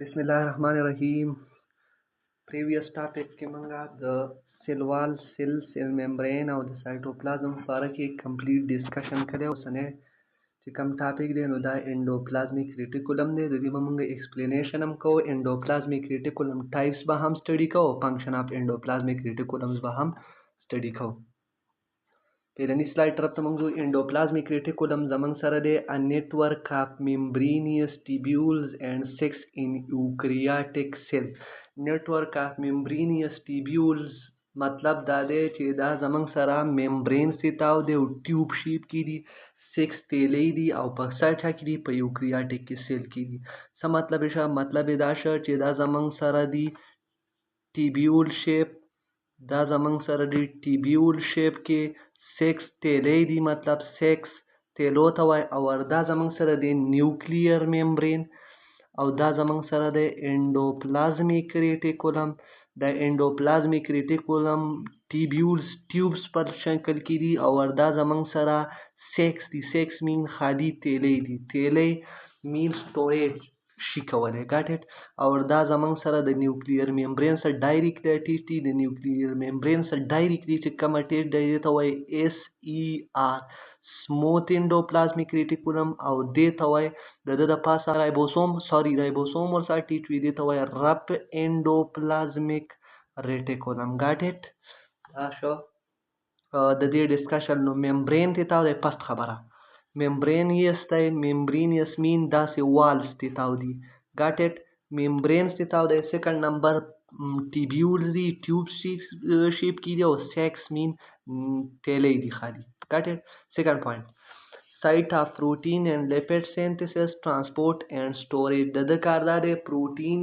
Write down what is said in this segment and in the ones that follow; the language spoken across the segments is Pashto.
Bismillahirrahmanirrahim. Previous topic کې موږ د cell wall, cell membrane او د cytoplasm په اړه کې complete discussion کړی. اوسنی چې کوم topic دی نو دا endoplasmic reticulum دی. د دې به موږ explanation هم کوو. endoplasmic reticulum types به هم study کوو. function of endoplasmic reticulums به هم study کوو. پیرنی سلاید طرف ته موږ endoplasmic reticulum زمونږ سره دی a network of membranous tubules and six in eukaryotic cell. network of membranous tubules مطلب دا دی چې دا زمونږ سره membranes دي تاو دی او ټیوب شیپ کې دي، 6 تیلی دي او په سر چا کې دي په یوکریاټک کې سیل کې دي. څه مطلب شه؟ مطلب دا شه چې دا زمونږ سره دي ټیبیول شیپ، دا زمونږ سره دي ټیبیول شیپ کې 6 تیلی دي، مطلب 6 تیلو ته وای. او دا زمونږ سره دی نیوکلیر ممبرین او دا زمونږ سره دی endoplasmic reticulum. د endoplasmic reticulum ټیوبس پر شکل کې دي او دا زمونږ سره 6 دي. 6 مین خالی تیلی دي. تیلی مین سټوریج شي کولی. ګاټ اټ. او دا زمونږ سره د نیوکلیر ممبرین سره ډایرکټ اټیچ دي. د نیوکلیر ممبرین سره ډایرکټلی چې کوم اټیچ دی دې ته وایي SER smooth endoplasmic reticulum او دې ته وایي د پاسه رایبوسوم ورسره اټیچ وي، دې ته وایي رپ endoplasmic reticulum. ګاټ اټ. دا شو د دې ډسکشن. نو ممبرین ته تاو دی پست خبره. ممبرینیس دی، ممبرینیس مین داسې والز ته تاو دي. ګاټ اټ. ممبرینز ته تاو دی. سیکنډ نمبر ټیبیولز دي، ټیوب شیپ کې دي او 6 مین تیلی دي خالی. ګاټ اټ. سیکنډ پوینټ سایت اف پروټین اینڈ لیپیډ سینتھسس ټرانسپورٹ اینڈ سټوریج. د کار دا دی پروټین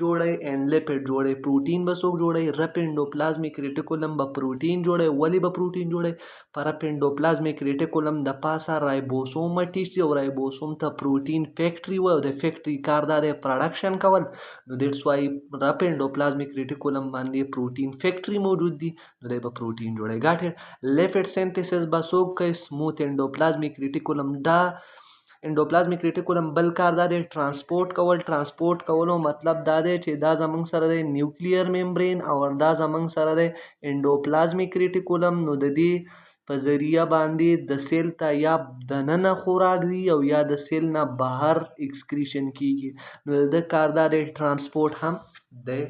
جوړی اینڈ لیپیډ جوړی. پروټین به څوک جوړی؟ رپ endoplasmic reticulum به پروټین جوړی. ولی به پروټین جوړی؟ په رپ endoplasmic reticulum د پاسه رایبوسوم اټیچ دی او رایبوسوم ته پروټین فیکټری وای او د فیکټری کار دا دی پروډکشن کول. نو دیټس وای رپ endoplasmic reticulum باندې پروټین فیکټری موجود دي، نو دی به پروټین جوړی. ګاټ اټ. لیپیډ سینتھسس به څوک کوي؟ سموث endoplasmic reticulum. دا endoplasmic reticulum بل کار دا دی ټرانسپورټ کول. ټرانسپورټ کولو مطلب دا دی چې دا زمونږ سره دی نیوکلیر ممبرین او دا زمونږ سره دی endoplasmic reticulum. نو د دې په ذریعه باندې د سیل ته یا دننه خوراک دی او یا د سیل نه بهر اکسکریشن کیږي. نو د کار دا دی ټرانسپورټ هم دی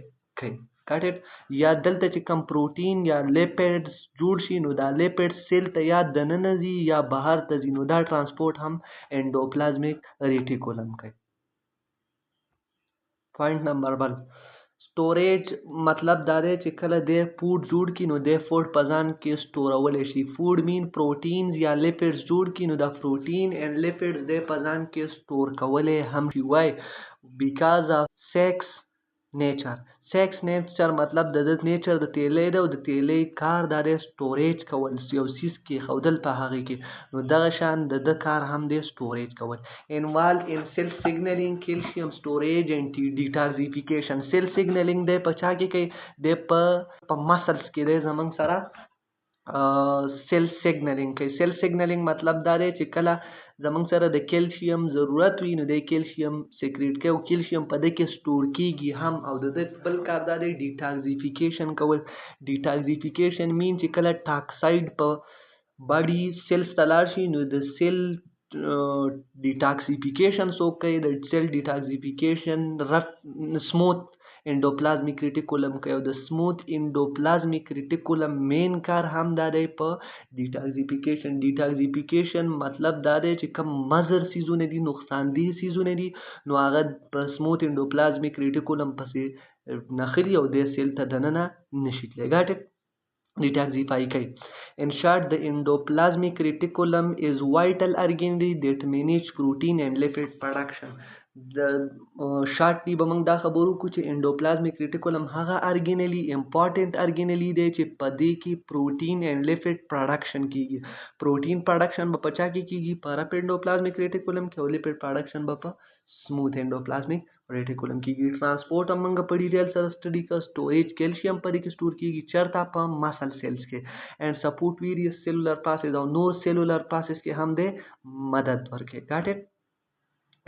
کوي. ګاټ اټ. یا دلته چې کم پروټین یا لیپیډز جوړ شي نو دا لیپیډ سیل ته یا دننه ځي یا بهر ته ځي، نو دا ټرانسپورټ هم endoplasmic reticulum کوي. پوینټ نمبر بل سټوریج. مطلب دا دی چې کله دی فوډ جوړ کی نو دی فوډ په ځان کې سټورولی شي. فوډ مین پروټینز یا لیپیډز جوړ کی نو دا پروټین اینڈ لیپیډز دی په ځان کې سټور کولی هم شي. وای بیکاز اف سیکس نیچر. سیکس نیچر مطلب د نیچر د تیلی دی او د تیلی کار دا دی سټوریج کول، یو سیز کې ښودل په هغې کې. نو دغه شان د کار هم دی سټوریج کول. انوالو ان سیل سیګنلینګ کیلشیم سټوریج اینډ ډیټاکسیفیکیشن. سیل سیګنلینګ دی په چا کې کوي؟ دی په مسلس کې دی زمونږ سره سیل سیګنلینګ کوي. سیل سیګنلینګ مطلب دا دی چې کله زمونږ سره د کیلشیم ضرورت وي نو د کیلشیم سیکریټ کوي او کیلشیم په دې کې سټور کیږي هم. او د بل کار دا دی ډیټاکسیفیکیشن کول. ډیټاکسیفیکیشن مین چې کله ټاکساید په باډي سیلز ته لاړ شي نو د سیل ډیټاکسیفیکیشن څوک کوي؟ د سیل ډیټاکسیفیکیشن سموث endoplasmic reticulum کوي. او د سموث endoplasmic reticulum مین کار هم دا دی په ډیټاکسیفیکیشن. ډیټاکسیفیکیشن مطلب دا دی چې کوم مضر سیزونه دي، نقصان دي سیزونه دي، نو هغه په سموث endoplasmic reticulum پسې نښلي او د سیل ته دننه نشي تللی. ګاټ اټ. detoxify کوي. In short, the endoplasmic reticulum is vital organelle that manage protein and lipid production. د شارټلی به موږ دا خبرو کو چې endoplasmic reticulum هغه organelle important organelle دی چې په دې کې پروټین اینڈ لیپیډ پروډکشن کیږي. پروټین پروډکشن به په چا کې کیږي؟ په رپ endoplasmic reticulum کې او لیپیډ پروډکشن به په سموث endoplasmic reticulum کیږي. ټرانسپورټ هم موږ په ډیټیل سره سټډي کړ. سټوریج کیلشیم په دې کې سټور کیږي چېرته؟ په مسل سیلز کې. اینڈ سپورټ ویریس سیلولر پروسس او نور سیلولر پروسس کې هم د مدد ورکوي. ګاټ اټ.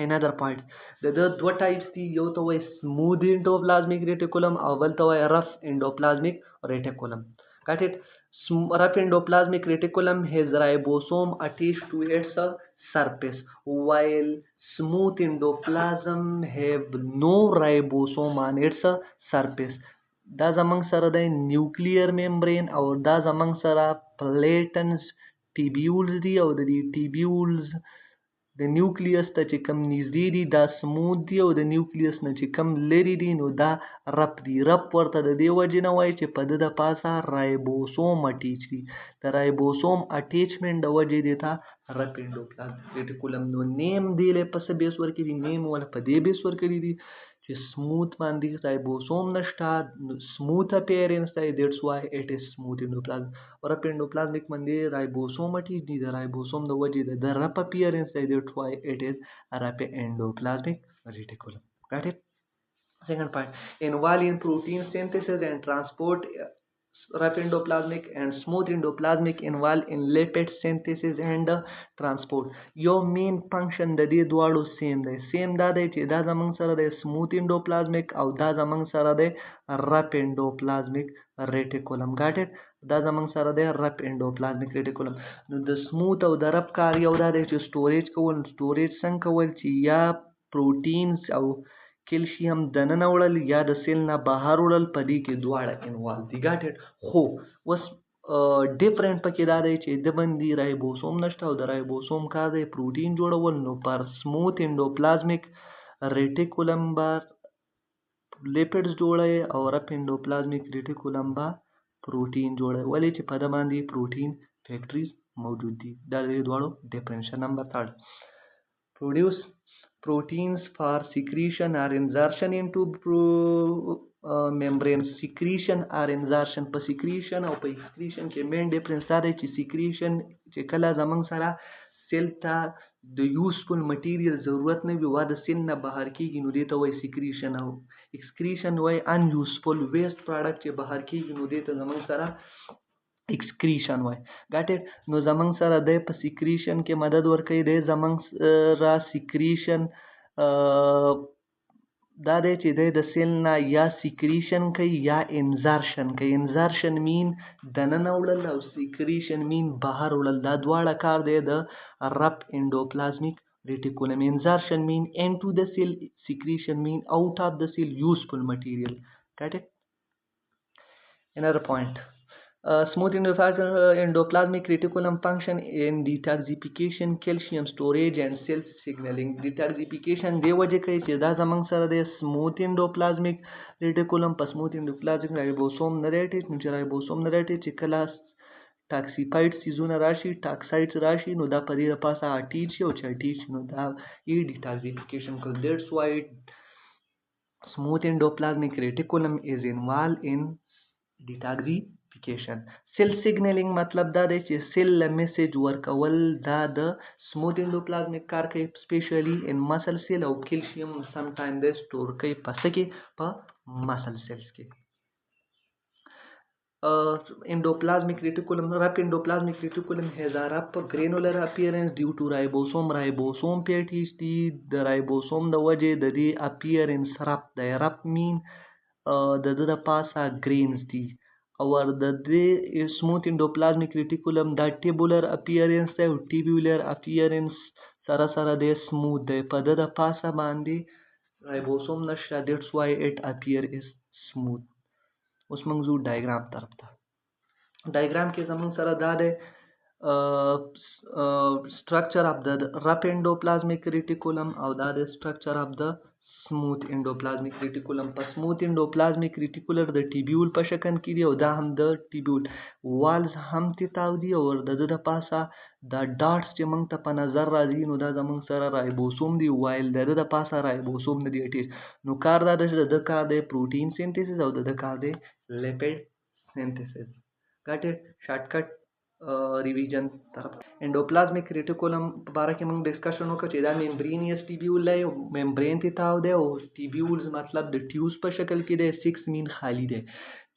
another point the دوه ټایپس دي یو ته وایي smooth endoplasmic reticulum او بل ته وایي rough endoplasmic reticulum. Got it? Rough endoplasmic reticulum has ribosome attached to its surface while smooth endoplasm have no ribosome on its surface. دا زمونږ سره د نیوکلیر ممبرین او دا زمونږ سره پلیټنز ټیبیولز دي او د دې ټیبیولز د نیوکلیس ته چې کم نږدې دي دا سموث دي او د نیوکلیس نه چې کم لرې دي نو دا رپ دي. رپ ورته د دې وجې نه وایي چې په ده د پاسه رایبوسوم اټیچ دي. د رایبوسوم اټیچمنټ د وجې دې ته رپ انډوپلازمیک ریټیکولم نو نیم دی له په څه بیس ورکړي دي نیم ولا په دې بیس ورکړي دي چې سموث باندې رایبوسوم نشته سموث اپیرنس دی دیټس وای اټ از سموث انډوپلازم رپ انډوپلازمیک باندې رایبوسوم اټیچ دي د رایبوسوم د وجې د رپ اپیرنس دی دیټس وای اټ از رپ انډوپلازمیک ریټیکولم. got it? Second point, involved in protein synthesis and transport. Rough endoplasmic and smooth endoplasmic involved in lipid synthesis and transport. Your main function د دې دواړو سیم دی دا دی چې دا زمونږ سره د smooth endoplasmic او دا زمونږ سره د rough endoplasmic reticulum. got it? دا زمونږ سره د rough endoplasmic reticulum. نو د smooth او د rough کار یو دا دی چې سټوریج څنګه کول چې یا پروټینز او کیلشیم دننه وړل یا د سیل نه بهر وړل په دې کې دواړه انوالو دي. got it؟ خو اوس ډیفرنٹ پکې دا دی چې د باندې رایبوسوم نشته او د رایبوسوم کار دی پروټین جوړول نو پر سموث انډوپلازمیک ریټیکولم به لیپیډز جوړوي او رپ انډوپلازمیک ریټیکولم به پروټین جوړوي ولې چې په ده باندې پروټین فیکټریز موجود دي. دا د دواړو ډیفرنشن. نمبر 3 produce proteins for secretion or insertion into membrane. secretion or insertion په secretion او په excretion کې main difference دا دی چې secretion چې کله زمونږ سره سیل ته د یوزفul مټیریل ضرورت نه وي وا د سیل نه بهر کېږي نو دې ته وایي secretion او excretion وایي unuseful waste product چې بهر کېږي نو دې ته زمونږ سره excretion وای. got it؟ نو زمونږ سره دی په secretion کې مدد ورکوي دی زمونږ سره secretion دا دی چې دی د سیل نه یا secretion کوي یا insertion کوي. insertion mean دننه وړل او secretion mean بهر وړل. دا دواړه کار دی د رپ انډوپلازمیک reticulum. insertion mean into the cell, secretion mean out of the cell useful material. got it? Another point. Smooth endoplasmic reticulum function in detoxification, calcium storage and cell signaling. Detoxification دی وجه کوي چې دا زمونږ سره د smooth endoplasmic reticulum په smooth endoplasmic رایبوسوم نه دی اټیچ نو چې رایبوسوم نه دی اټیچ چې کله ټاکسیفاید سیزونه راشي ټاکسایډز راشي نو دا په دې لپاسه اټیچ شي او چې اټیچ نو دا یې detoxification کوي. That's why smooth endoplasmic reticulum is involved in detoxification. cell signaling مطلب دا دی چې سیل له میسج ورکول دا د smooth endoplasmic کار کوي especially in muscle cell او calcium sometimes دی سٹور کوي په څه کې په muscle cells کې. endoplasmic reticulum, rough endoplasmic reticulum has a rough granular appearance due to ribosome. ribosome په اټیچ دي د رایبوسوم د وجې د دې appearance rough دی. rough mean د د پاسه grains دي او د دې smooth endoplasmic reticulum دا tubular appearance دی او tubular appearance سره سره دی smooth دی په د پاسه باندې رایبوسوم نشته. that's why it appear is smooth. اوس موږ ځو ډایګرام طرف ته. ډایګرام کې زموږ سره دا دی structure of the rough endoplasmic reticulum او دا دی structure of the smooth endoplasmic reticulum. په smooth endoplasmic reticulum د ټیبیول په شکل کې دی او دا هم د ټیبیول والز هم تیتاو دي او د د پاسه دا ډاټس چې موږ ته په نظر راځي نو دا زموږ سره رایبوسوم دی وایل د د پاسه رایبوسوم نه دی اټیچ نو کار دا دی چې د کار دی پروټین سینتھیسس او د کار دی لیپید سینتھیسس. got it؟ شارټکټ ریویژن طرف. انډوپلازمیک ریټیکولم په باره کې موږ ډسکشن وکړو چې دا ممبرینیس ټیبیول دی او ممبرین ته تاو دی او ټیبیولز مطلب د ټیوز په شکل کې دی. 6 مین خالی دی.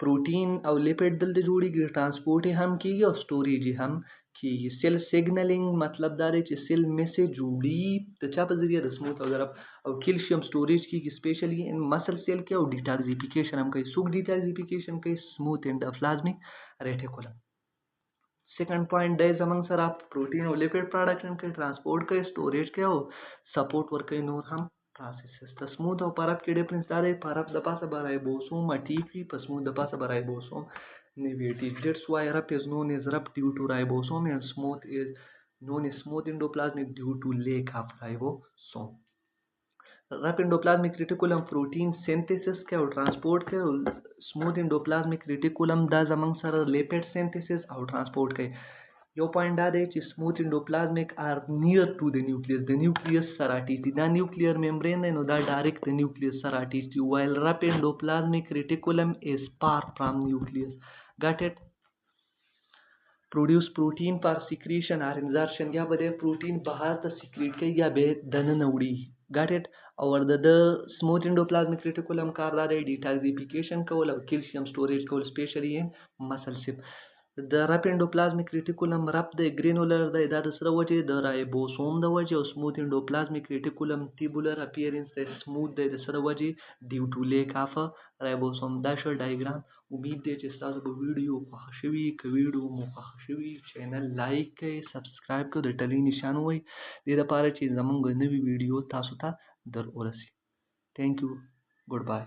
پروټین او لیپید دلته جوړیږي ټرانسپورټ هم کیږي او سټوریج هم کیږي. سیل سیګنلینګ مطلب دا دی چې سیل میسج وړي د چا په ذریعه د سموث او ضرب او کیلشیم سټوریج کیږي سپیشلی ان مسل سیل کې او ډیټاکسیفیکیشن هم کوي. څوک ډیټاکسیفیکیشن کوي؟ سموث انډوپلازمیک ریټیکولم. سیکنډ پوینټ دی زمونږ سره پروټین او لیپید پروډکشن کوي، ټرانسپورټ کوي، سټوریج کوي او سپورټ ورکوي نور هم پروسیسز. د سموث او پرب کې ډیفرنس دا دی، پرب د پاسه به رایبوسوم اټیک وي، په سموث د پاسه به رایبوسوم نه وي اټیک. That's why rep is known as rep due to ribosome and smooth is known as smooth endoplasmic due to lack of ribosome. رپ انډوپلازمیک ریټیکولم پروټین سینتھیسس کوي او ټرانسپورټ کوي او سموث انډوپلازمیک ریټیکولم دا زمونږ سره لیپید سینتھیسس او ټرانسپورټ کوي. یو پوینټ دا دی چې سموث انډوپلازمیک آر نیر ټو د نیوکلیس، د نیوکلیس سره اټیچ دي. دا نیوکلیر ممبرین دی نو دا ډایرکټ د نیوکلیس سره اټیچ دي، وایل رپ انډوپلازمیک ریټیکولم از فار فرام نیوکلیس. ګټ اټ. produce protein for secretion or insertion، یا به د پروټین بهر ته سیکریټ کوي یا به دننه وړي. ګټ اټ. او د سموث انډوپلازمیک ریټیکولم کار دا دی ډیټاکسیفیکیشن کول او کیلشیم سټوریج کول سپیشلی ان مسل سیل. د رپ انډوپلازمیک ریټیکولم رپ د ګرینولر دی، دا د سره وجې د رایبوسوم د وجې، او سموث انډوپلازمیک ریټیکولم ټیبولر اپیرنس دی، سموث دی د سره وجې ډیو ټو لیک اف رایبوسوم. دا شو ډایګرام. امید دی چې ستاسو به ویډیو خوښه شوي. که ویډیو مو خوښه شوي چینل لایک کړئ، سبسکرایب کړئ، د ټلۍ نشان ووهئ دې لپاره چې زموږ نوي ویډیو تاسو ته در ورسي. تھینک یو. ګډ بای.